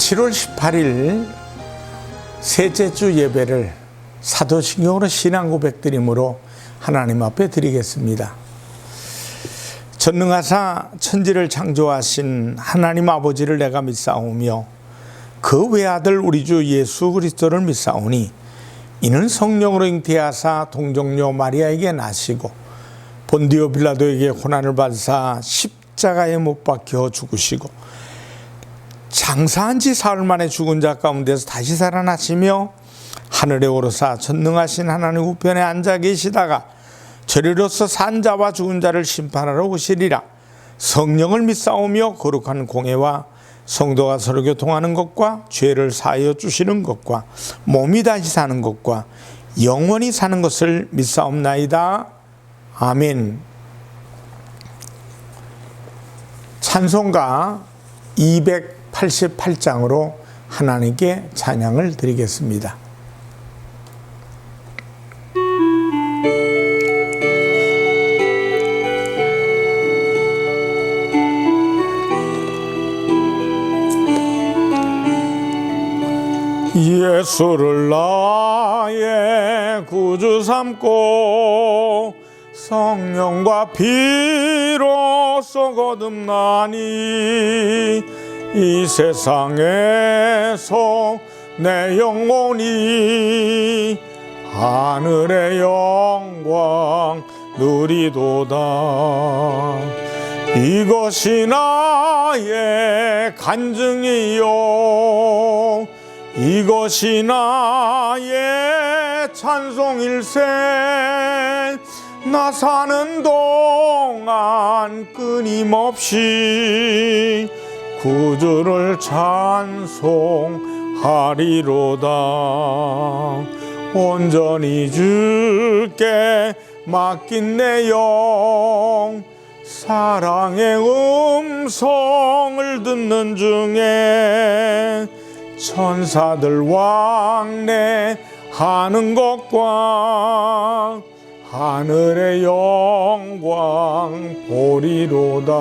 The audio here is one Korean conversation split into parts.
7월 18일 셋째 주 예배를 사도신경으로 신앙 고백드림으로 하나님 앞에 드리겠습니다. 전능하사 천지를 창조하신 하나님 아버지를 내가 믿사오며 그 외아들 우리 주 예수 그리스도를 믿사오니 이는 성령으로 잉태하사 동정녀 마리아에게 나시고 본디오 빌라도에게 고난을 받으사 십자가에 못 박혀 죽으시고 장사한 지 사흘 만에 죽은 자 가운데서 다시 살아나시며 하늘에 오르사 전능하신 하나님 우편에 앉아 계시다가 저리로서 산 자와 죽은 자를 심판하러 오시리라. 성령을 믿사오며 거룩한 공회와 성도가 서로 교통하는 것과 죄를 사하여 주시는 것과 몸이 다시 사는 것과 영원히 사는 것을 믿사옵나이다. 아멘. 찬송가 288장으로 하나님께 찬양을 드리겠습니다. 예수를 나의 구주 삼고 성령과 피로써 거듭나니 이 세상에서 내 영혼이 하늘의 영광 누리도다. 이것이 나의 간증이요 이것이 나의 찬송일세. 나 사는 동안 끊임없이 구주를 찬송하리로다. 온전히 주께 맡긴 내 영 사랑의 음성을 듣는 중에 천사들 왕래하는 것과 하늘의 영광 보리로다.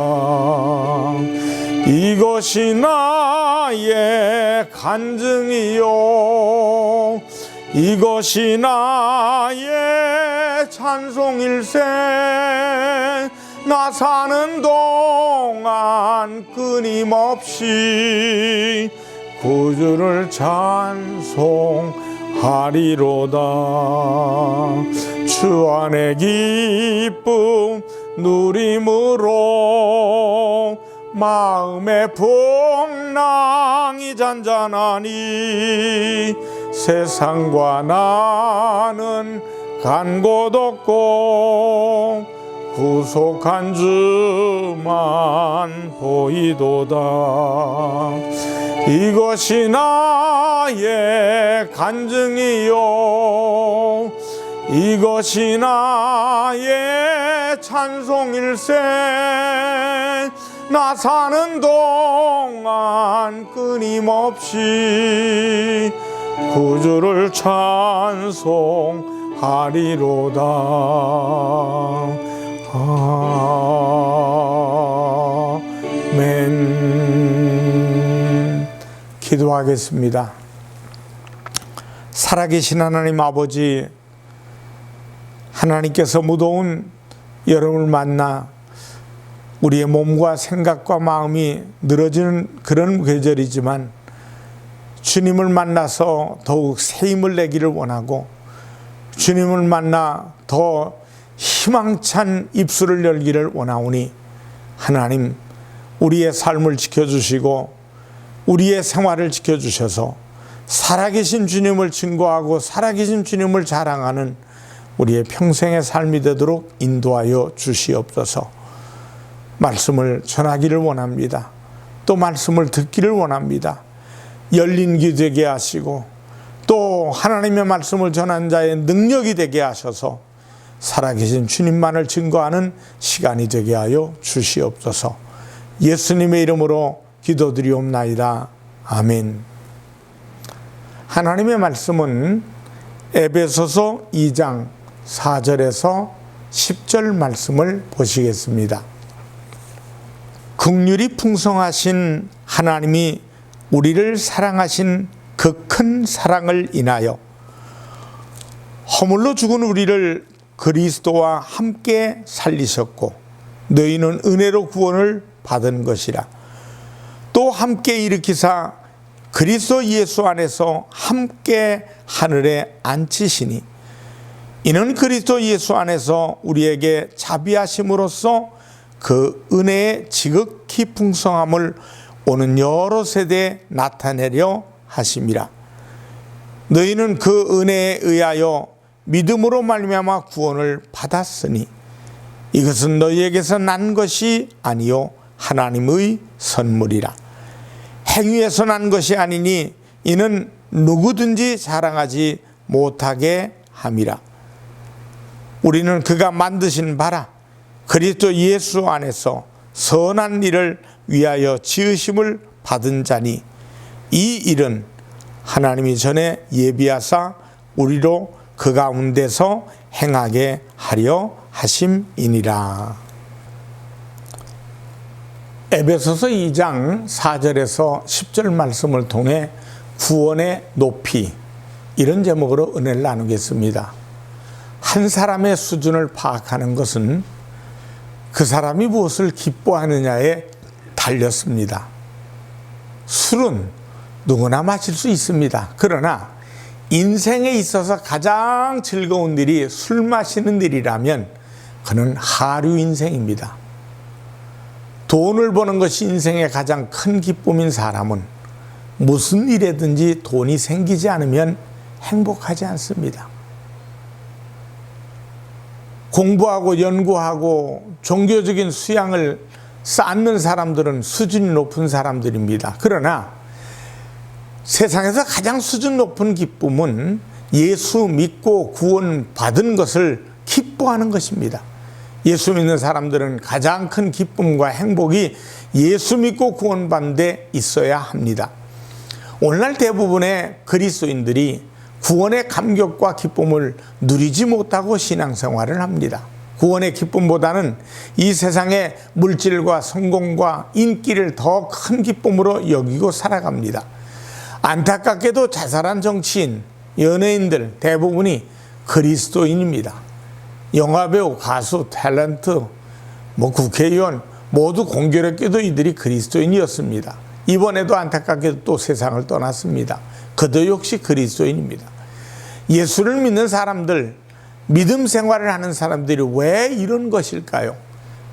이것이 나의 간증이요 이것이 나의 찬송일세. 나 사는 동안 끊임없이 구주를 찬송하리로다. 주 안의 기쁨 누림으로 마음의 풍랑이 잔잔하니 세상과 나는 간 곳 없고 구속한 주만 보이도다. 이것이 나의 간증이요 이것이 나의 찬송일세. 나 사는 동안 끊임없이 구주를 찬송하리로다. 아멘. 기도하겠습니다. 살아계신 하나님 아버지, 하나님께서 무더운 여름을 만나 우리의 몸과 생각과 마음이 늘어지는 그런 계절이지만 주님을 만나서 더욱 새 힘을 내기를 원하고 주님을 만나 더 희망찬 입술을 열기를 원하오니 하나님 우리의 삶을 지켜주시고 우리의 생활을 지켜주셔서 살아계신 주님을 증거하고 살아계신 주님을 자랑하는 우리의 평생의 삶이 되도록 인도하여 주시옵소서. 말씀을 전하기를 원합니다. 또 말씀을 듣기를 원합니다. 열린 귀 되게 하시고 또 하나님의 말씀을 전한 자의 능력이 되게 하셔서 살아계신 주님만을 증거하는 시간이 되게 하여 주시옵소서. 예수님의 이름으로 기도드리옵나이다. 아멘. 하나님의 말씀은 에베소서 2장 4절에서 10절 말씀을 보시겠습니다. 긍휼이 풍성하신 하나님이 우리를 사랑하신 그 큰 사랑을 인하여 허물로 죽은 우리를 그리스도와 함께 살리셨고 너희는 은혜로 구원을 받은 것이라. 또 함께 일으키사 그리스도 예수 안에서 함께 하늘에 앉히시니 이는 그리스도 예수 안에서 우리에게 자비하심으로써 그 은혜의 지극히 풍성함을 오는 여러 세대에 나타내려 하심이라. 너희는 그 은혜에 의하여 믿음으로 말미암아 구원을 받았으니 이것은 너희에게서 난 것이 아니요 하나님의 선물이라. 행위에서 난 것이 아니니 이는 누구든지 자랑하지 못하게 함이라. 우리는 그가 만드신 바라 그리스도 예수 안에서 선한 일을 위하여 지으심을 받은 자니 이 일은 하나님이 전에 예비하사 우리로 그 가운데서 행하게 하려 하심이니라. 에베소서 2장 4절에서 10절 말씀을 통해 구원의 높이, 이런 제목으로 은혜를 나누겠습니다. 한 사람의 수준을 파악하는 것은 그 사람이 무엇을 기뻐하느냐에 달렸습니다. 술은 누구나 마실 수 있습니다. 그러나 인생에 있어서 가장 즐거운 일이 술 마시는 일이라면 그는 하류 인생입니다. 돈을 버는 것이 인생의 가장 큰 기쁨인 사람은 무슨 일에든지 돈이 생기지 않으면 행복하지 않습니다. 공부하고 연구하고 종교적인 수양을 쌓는 사람들은 수준이 높은 사람들입니다. 그러나 세상에서 가장 수준 높은 기쁨은 예수 믿고 구원받은 것을 기뻐하는 것입니다. 예수 믿는 사람들은 가장 큰 기쁨과 행복이 예수 믿고 구원받는 데 있어야 합니다. 오늘날 대부분의 그리스도인들이 구원의 감격과 기쁨을 누리지 못하고 신앙생활을 합니다. 구원의 기쁨보다는 이 세상의 물질과 성공과 인기를 더 큰 기쁨으로 여기고 살아갑니다. 안타깝게도 자살한 정치인, 연예인들 대부분이 그리스도인입니다. 영화배우, 가수, 탤런트, 국회의원 모두 공교롭게도 이들이 그리스도인이었습니다. 이번에도 안타깝게도 또 세상을 떠났습니다. 그도 역시 그리스도인입니다. 예수를 믿는 사람들, 믿음 생활을 하는 사람들이 왜 이런 것일까요?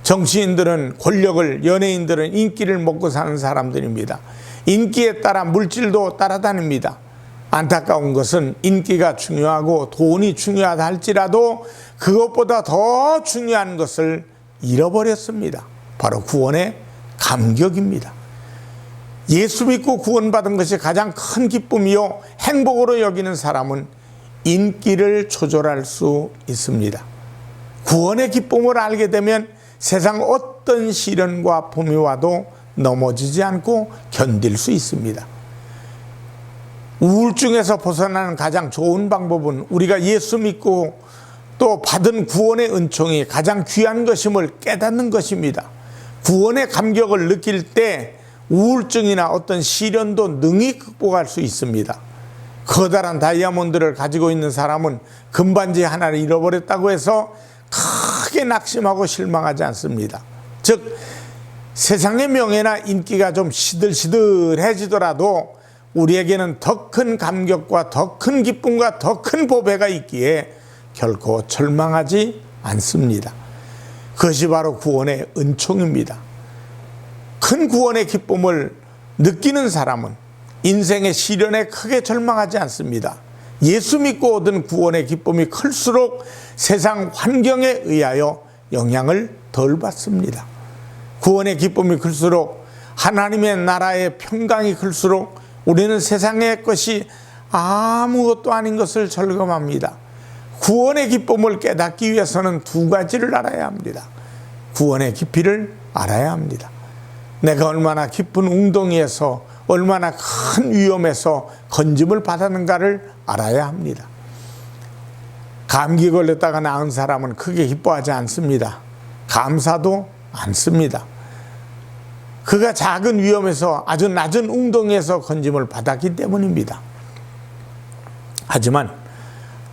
정치인들은 권력을, 연예인들은 인기를 먹고 사는 사람들입니다. 인기에 따라 물질도 따라다닙니다. 안타까운 것은 인기가 중요하고 돈이 중요하다 할지라도 그것보다 더 중요한 것을 잃어버렸습니다. 바로 구원의 감격입니다. 예수 믿고 구원받은 것이 가장 큰 기쁨이요 행복으로 여기는 사람은 인기를 조절할 수 있습니다. 구원의 기쁨을 알게 되면 세상 어떤 시련과 봄이 와도 넘어지지 않고 견딜 수 있습니다. 우울증에서 벗어나는 가장 좋은 방법은 우리가 예수 믿고 또 받은 구원의 은총이 가장 귀한 것임을 깨닫는 것입니다. 구원의 감격을 느낄 때 우울증이나 어떤 시련도 능히 극복할 수 있습니다. 커다란 다이아몬드를 가지고 있는 사람은 금반지 하나를 잃어버렸다고 해서 크게 낙심하고 실망하지 않습니다. 즉 세상의 명예나 인기가 좀 시들시들해지더라도 우리에게는 더 큰 감격과 더 큰 기쁨과 더 큰 보배가 있기에 결코 절망하지 않습니다. 그것이 바로 구원의 은총입니다. 큰 구원의 기쁨을 느끼는 사람은 인생의 시련에 크게 절망하지 않습니다. 예수 믿고 얻은 구원의 기쁨이 클수록 세상 환경에 의하여 영향을 덜 받습니다. 구원의 기쁨이 클수록 하나님의 나라의 평강이 클수록 우리는 세상의 것이 아무것도 아닌 것을 절감합니다. 구원의 기쁨을 깨닫기 위해서는 두 가지를 알아야 합니다. 구원의 깊이를 알아야 합니다. 내가 얼마나 깊은 웅덩이에서 얼마나 큰 위험에서 건짐을 받았는가를 알아야 합니다. 감기 걸렸다가 나은 사람은 크게 기뻐하지 않습니다. 감사도 않습니다. 그가 작은 위험에서 아주 낮은 웅덩이에서 건짐을 받았기 때문입니다. 하지만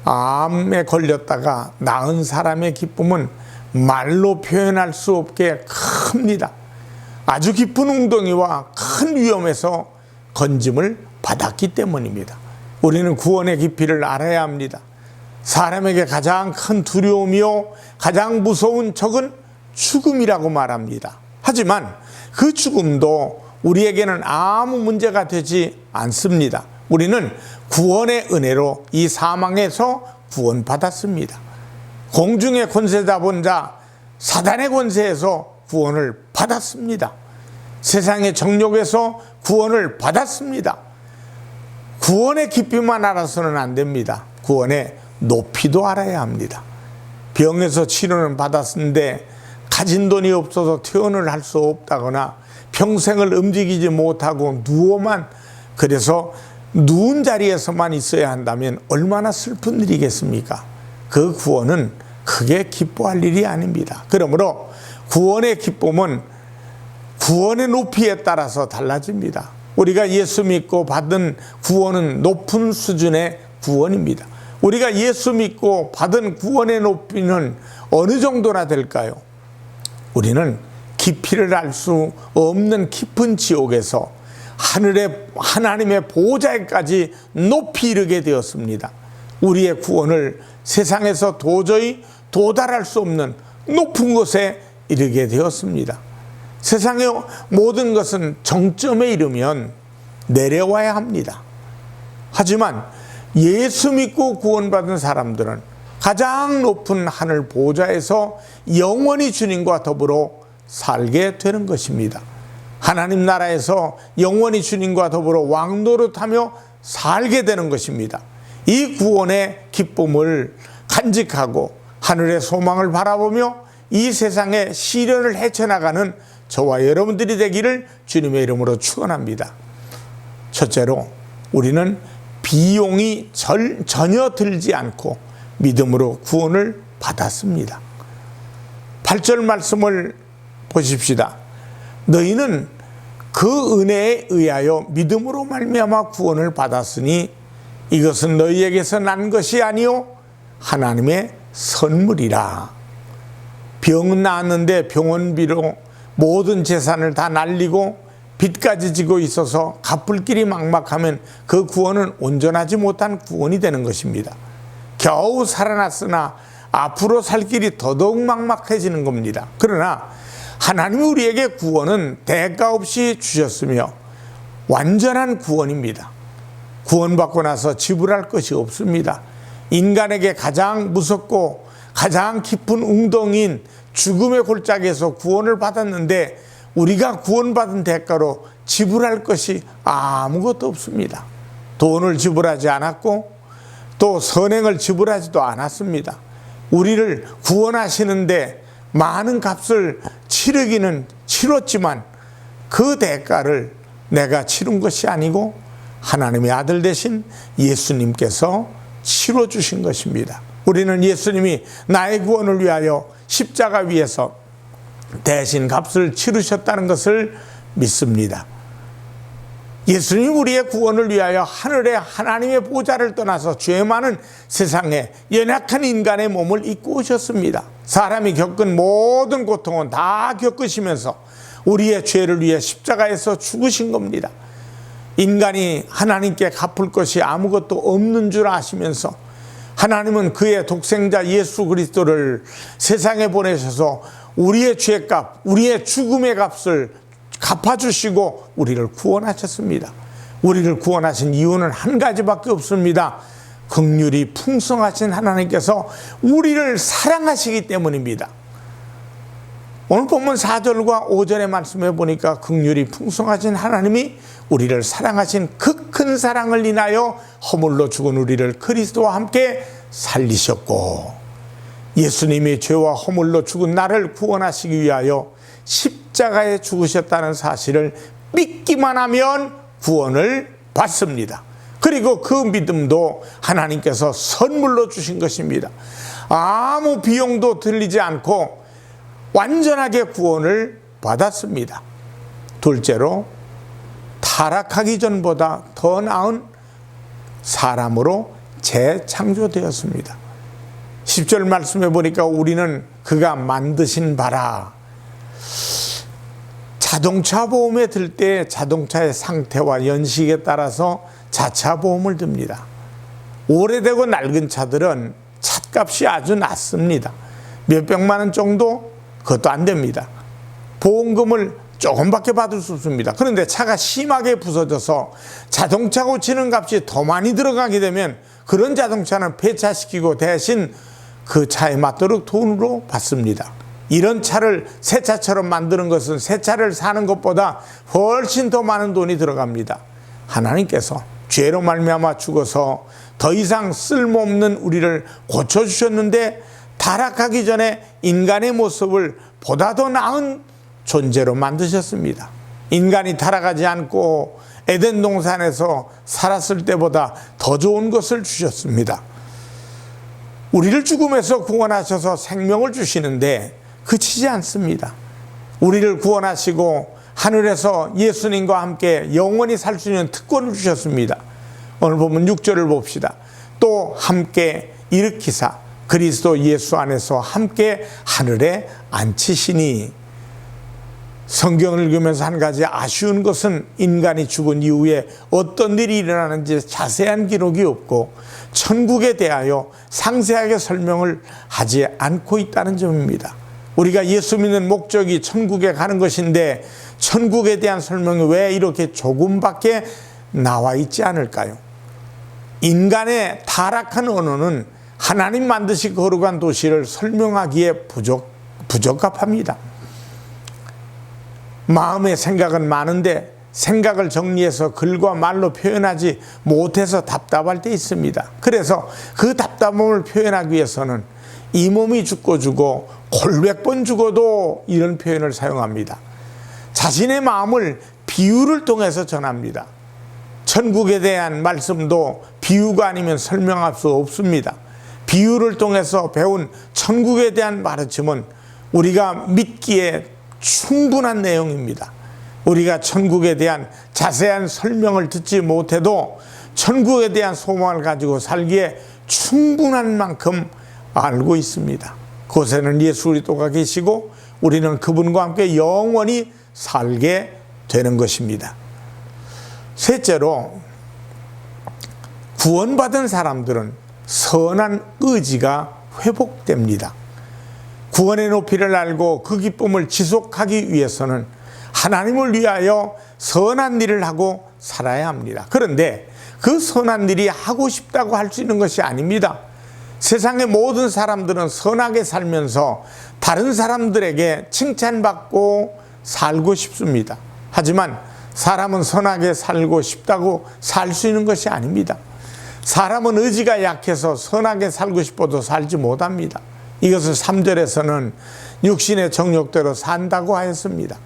암에 걸렸다가 나은 사람의 기쁨은 말로 표현할 수 없게 큽니다. 아주 깊은 웅덩이와 큰 위험에서 건짐을 받았기 때문입니다. 우리는 구원의 깊이를 알아야 합니다. 사람에게 가장 큰 두려움이요 가장 무서운 적은 죽음이라고 말합니다. 하지만 그 죽음도 우리에게는 아무 문제가 되지 않습니다. 우리는 구원의 은혜로 이 사망에서 구원받았습니다. 공중의 권세 잡은 자 사단의 권세에서 구원을 받았습니다. 세상의 정욕에서 구원을 받았습니다. 구원의 깊이만 알아서는 안 됩니다. 구원의 높이도 알아야 합니다. 병에서 치료는 받았는데 가진 돈이 없어서 퇴원을 할 수 없다거나 평생을 움직이지 못하고 그래서 누운 자리에서만 있어야 한다면 얼마나 슬픈 일이겠습니까? 그 구원은 크게 기뻐할 일이 아닙니다. 그러므로 구원의 기쁨은 구원의 높이에 따라서 달라집니다. 우리가 예수 믿고 받은 구원은 높은 수준의 구원입니다. 우리가 예수 믿고 받은 구원의 높이는 어느 정도나 될까요? 우리는 깊이를 알 수 없는 깊은 지옥에서 하나님의 보호자에까지 높이 이르게 되었습니다. 우리의 구원을 세상에서 도저히 도달할 수 없는 높은 곳에 이르게 되었습니다. 세상의 모든 것은 정점에 이르면 내려와야 합니다. 하지만 예수 믿고 구원받은 사람들은 가장 높은 하늘 보좌에서 영원히 주님과 더불어 살게 되는 것입니다. 하나님 나라에서 영원히 주님과 더불어 왕노릇하며 살게 되는 것입니다. 이 구원의 기쁨을 간직하고 하늘의 소망을 바라보며 이 세상의 시련을 헤쳐나가는 저와 여러분들이 되기를 주님의 이름으로 축원합니다. 첫째로 우리는 비용이 전혀 들지 않고 믿음으로 구원을 받았습니다. 8절 말씀을 보십시다. 너희는 그 은혜에 의하여 믿음으로 말미암아 구원을 받았으니 이것은 너희에게서 난 것이 아니요 하나님의 선물이라. 병은 나았는데 병원비로 모든 재산을 다 날리고 빚까지 지고 있어서 갚을 길이 막막하면 그 구원은 온전하지 못한 구원이 되는 것입니다. 겨우 살아났으나 앞으로 살 길이 더더욱 막막해지는 겁니다. 그러나 하나님이 우리에게 구원은 대가 없이 주셨으며 완전한 구원입니다. 구원받고 나서 지불할 것이 없습니다. 인간에게 가장 무섭고 가장 깊은 웅덩이인 죽음의 골짜기에서 구원을 받았는데 우리가 구원받은 대가로 지불할 것이 아무것도 없습니다. 돈을 지불하지 않았고 또 선행을 지불하지도 않았습니다. 우리를 구원하시는데 많은 값을 치르기는 치렀지만 그 대가를 내가 치른 것이 아니고 하나님의 아들 되신 예수님께서 치러주신 것입니다. 우리는 예수님이 나의 구원을 위하여 십자가 위에서 대신 값을 치르셨다는 것을 믿습니다. 예수님 우리의 구원을 위하여 하늘에 하나님의 보좌를 떠나서 죄 많은 세상에 연약한 인간의 몸을 입고 오셨습니다. 사람이 겪은 모든 고통은 다 겪으시면서 우리의 죄를 위해 십자가에서 죽으신 겁니다. 인간이 하나님께 갚을 것이 아무것도 없는 줄 아시면서 하나님은 그의 독생자 예수 그리스도를 세상에 보내셔서 우리의 죄값, 우리의 죽음의 값을 갚아주시고 우리를 구원하셨습니다. 우리를 구원하신 이유는 한 가지밖에 없습니다. 긍휼이 풍성하신 하나님께서 우리를 사랑하시기 때문입니다. 오늘 본문 4절과 5절의 말씀에 보니까 긍휼이 풍성하신 하나님이 우리를 사랑하신 그 큰 사랑을 인하여 허물로 죽은 우리를 그리스도와 함께 살리셨고 예수님이 죄와 허물로 죽은 나를 구원하시기 위하여 십자가에 죽으셨다는 사실을 믿기만 하면 구원을 받습니다. 그리고 그 믿음도 하나님께서 선물로 주신 것입니다. 아무 비용도 들리지 않고 완전하게 구원을 받았습니다. 둘째로 타락하기 전보다 더 나은 사람으로 재창조되었습니다. 10절 말씀해 보니까 우리는 그가 만드신 바라. 자동차 보험에 들 때 자동차의 상태와 연식에 따라서 자차 보험을 듭니다. 오래되고 낡은 차들은 찻값이 아주 낮습니다. 몇백만 원 정도? 그것도 안 됩니다. 보험금을 조금밖에 받을 수 없습니다. 그런데 차가 심하게 부서져서 자동차 고치는 값이 더 많이 들어가게 되면 그런 자동차는 폐차시키고 대신 그 차에 맞도록 돈으로 받습니다. 이런 차를 새 차처럼 만드는 것은 새 차를 사는 것보다 훨씬 더 많은 돈이 들어갑니다. 하나님께서 죄로 말미암아 죽어서 더 이상 쓸모없는 우리를 고쳐주셨는데 타락하기 전에 인간의 모습을 보다 더 나은 존재로 만드셨습니다. 인간이 타락하지 않고 에덴 동산에서 살았을 때보다 더 좋은 것을 주셨습니다. 우리를 죽음에서 구원하셔서 생명을 주시는데 그치지 않습니다. 우리를 구원하시고 하늘에서 예수님과 함께 영원히 살 수 있는 특권을 주셨습니다. 오늘 보면 6절을 봅시다. 또 함께 일으키사 그리스도 예수 안에서 함께 하늘에 앉히시니. 성경을 읽으면서 한 가지 아쉬운 것은 인간이 죽은 이후에 어떤 일이 일어나는지 자세한 기록이 없고 천국에 대하여 상세하게 설명을 하지 않고 있다는 점입니다. 우리가 예수 믿는 목적이 천국에 가는 것인데 천국에 대한 설명이 왜 이렇게 조금밖에 나와 있지 않을까요? 인간의 타락한 언어는 하나님 만드신 거룩한 도시를 설명하기에 부적합합니다. 마음의 생각은 많은데 생각을 정리해서 글과 말로 표현하지 못해서 답답할 때 있습니다. 그래서 그 답답함을 표현하기 위해서는 이 몸이 죽고 주고 골백번 죽어도 이런 표현을 사용합니다. 자신의 마음을 비유를 통해서 전합니다. 천국에 대한 말씀도 비유가 아니면 설명할 수 없습니다. 비유를 통해서 배운 천국에 대한 가르침은 우리가 믿기에 충분한 내용입니다. 우리가 천국에 대한 자세한 설명을 듣지 못해도 천국에 대한 소망을 가지고 살기에 충분한 만큼 알고 있습니다. 그곳에는 예수 그리스도가 계시고 우리는 그분과 함께 영원히 살게 되는 것입니다. 셋째로 구원받은 사람들은 선한 의지가 회복됩니다. 구원의 높이를 알고 그 기쁨을 지속하기 위해서는 하나님을 위하여 선한 일을 하고 살아야 합니다. 그런데 그 선한 일이 하고 싶다고 할 수 있는 것이 아닙니다. 세상의 모든 사람들은 선하게 살면서 다른 사람들에게 칭찬받고 살고 싶습니다. 하지만 사람은 선하게 살고 싶다고 살 수 있는 것이 아닙니다. 사람은 의지가 약해서 선하게 살고 싶어도 살지 못합니다. 이것을 3절에서는 육신의 정욕대로 산다고 하였습니다.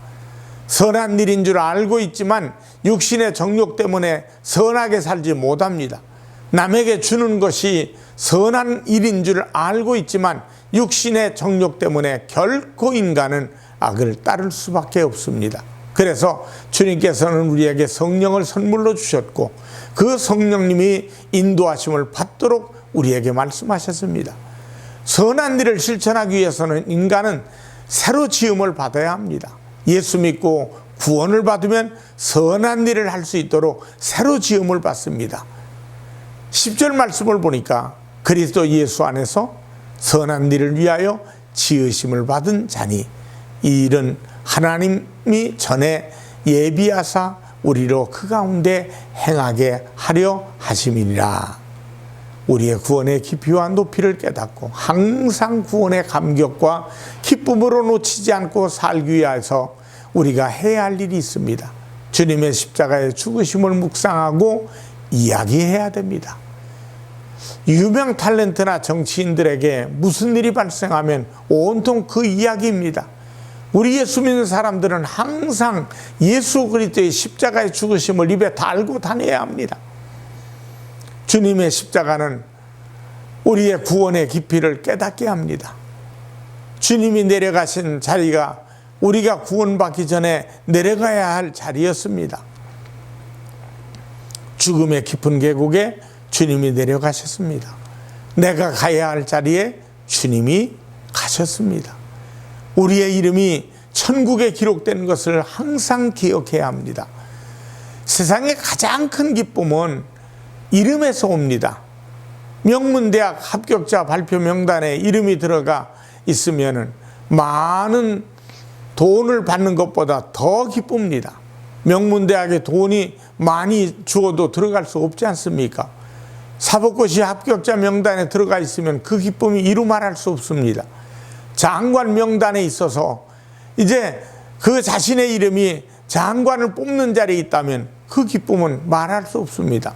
선한 일인 줄 알고 있지만 육신의 정욕 때문에 선하게 살지 못합니다. 남에게 주는 것이 선한 일인 줄 알고 있지만 육신의 정욕 때문에 결코 인간은 악을 따를 수밖에 없습니다. 그래서 주님께서는 우리에게 성령을 선물로 주셨고 그 성령님이 인도하심을 받도록 우리에게 말씀하셨습니다. 선한 일을 실천하기 위해서는 인간은 새로 지음을 받아야 합니다. 예수 믿고 구원을 받으면 선한 일을 할 수 있도록 새로 지음을 받습니다. 10절 말씀을 보니까 그리스도 예수 안에서 선한 일을 위하여 지으심을 받은 자니 이 일은 하나님이 전에 예비하사 우리로 그 가운데 행하게 하려 하심이니라. 우리의 구원의 깊이와 높이를 깨닫고 항상 구원의 감격과 기쁨으로 놓치지 않고 살기 위해서 우리가 해야 할 일이 있습니다. 주님의 십자가의 죽으심을 묵상하고 이야기해야 됩니다. 유명 탤런트나 정치인들에게 무슨 일이 발생하면 온통 그 이야기입니다. 우리 예수 믿는 사람들은 항상 예수 그리스도의 십자가의 죽으심을 입에 달고 다녀야 합니다. 주님의 십자가는 우리의 구원의 깊이를 깨닫게 합니다. 주님이 내려가신 자리가 우리가 구원받기 전에 내려가야 할 자리였습니다. 죽음의 깊은 계곡에 주님이 내려가셨습니다. 내가 가야 할 자리에 주님이 가셨습니다. 우리의 이름이 천국에 기록된 것을 항상 기억해야 합니다. 세상의 가장 큰 기쁨은 이름에서 옵니다. 명문대학 합격자 발표 명단에 이름이 들어가 있으면 많은 돈을 받는 것보다 더 기쁩니다. 명문대학에 돈이 많이 주어도 들어갈 수 없지 않습니까? 사법고시 합격자 명단에 들어가 있으면 그 기쁨이 이루 말할 수 없습니다. 장관 명단에 있어서 이제 그 자신의 이름이 장관을 뽑는 자리에 있다면 그 기쁨은 말할 수 없습니다.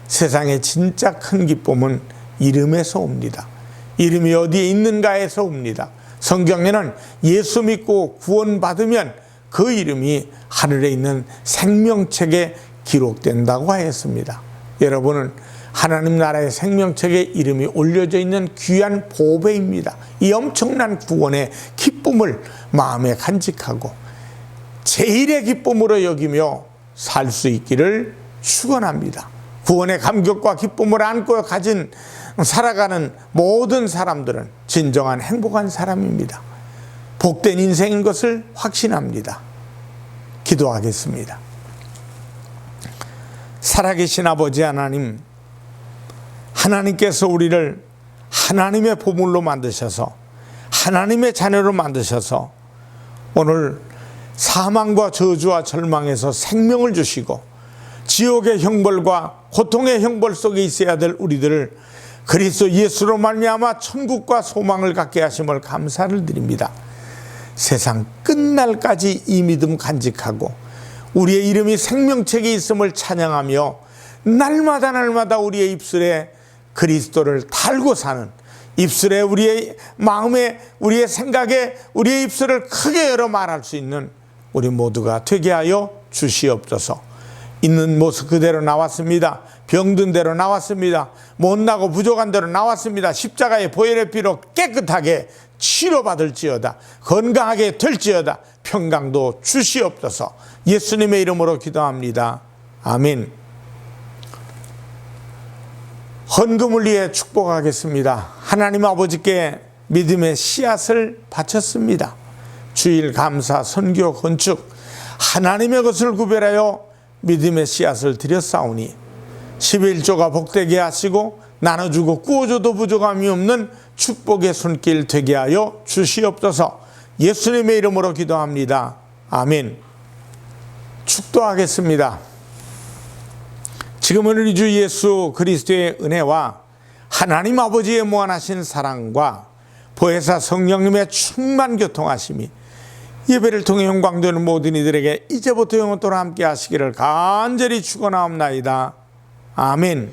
세상의 진짜 큰 기쁨은 이름에서 옵니다. 이름이 어디에 있는가에서 옵니다. 성경에는 예수 믿고 구원받으면 그 이름이 하늘에 있는 생명책에 기록된다고 하였습니다. 여러분은 하나님 나라의 생명책에 이름이 올려져 있는 귀한 보배입니다. 이 엄청난 구원의 기쁨을 마음에 간직하고 제일의 기쁨으로 여기며 살 수 있기를 축원합니다. 구원의 감격과 기쁨을 안고 살아가는 모든 사람들은 진정한 행복한 사람입니다. 복된 인생인 것을 확신합니다. 기도하겠습니다. 살아계신 아버지 하나님, 하나님께서 우리를 하나님의 보물로 만드셔서 하나님의 자녀로 만드셔서 오늘 사망과 저주와 절망에서 생명을 주시고 지옥의 형벌과 고통의 형벌 속에 있어야 될 우리들을 그리스도 예수로 말미암아 천국과 소망을 갖게 하심을 감사를 드립니다. 세상 끝날까지 이 믿음 간직하고 우리의 이름이 생명책에 있음을 찬양하며 날마다 우리의 입술에 그리스도를 달고 사는, 입술에 우리의 마음에 우리의 생각에 우리의 입술을 크게 열어 말할 수 있는 우리 모두가 되게 하여 주시옵소서. 있는 모습 그대로 나왔습니다. 병든 대로 나왔습니다. 못나고 부족한 대로 나왔습니다. 십자가의 보혈의 피로 깨끗하게 치료받을지어다. 건강하게 될지어다. 평강도 주시옵소서. 예수님의 이름으로 기도합니다. 아멘. 헌금을 위해 축복하겠습니다. 하나님 아버지께 믿음의 씨앗을 바쳤습니다. 주일 감사, 선교, 건축 하나님의 것을 구별하여 믿음의 씨앗을 드렸사오니 11조가 복되게 하시고 나눠주고 꾸어줘도 부족함이 없는 축복의 손길 되게 하여 주시옵소서. 예수님의 이름으로 기도합니다. 아멘. 축도하겠습니다. 지금은 우리 주 예수 그리스도의 은혜와 하나님 아버지의 무한하신 사랑과 보혜사 성령님의 충만 교통하심이 예배를 통해 영광되는 모든 이들에게 이제부터 영원토록 함께 하시기를 간절히 축원하옵나이다. 아멘.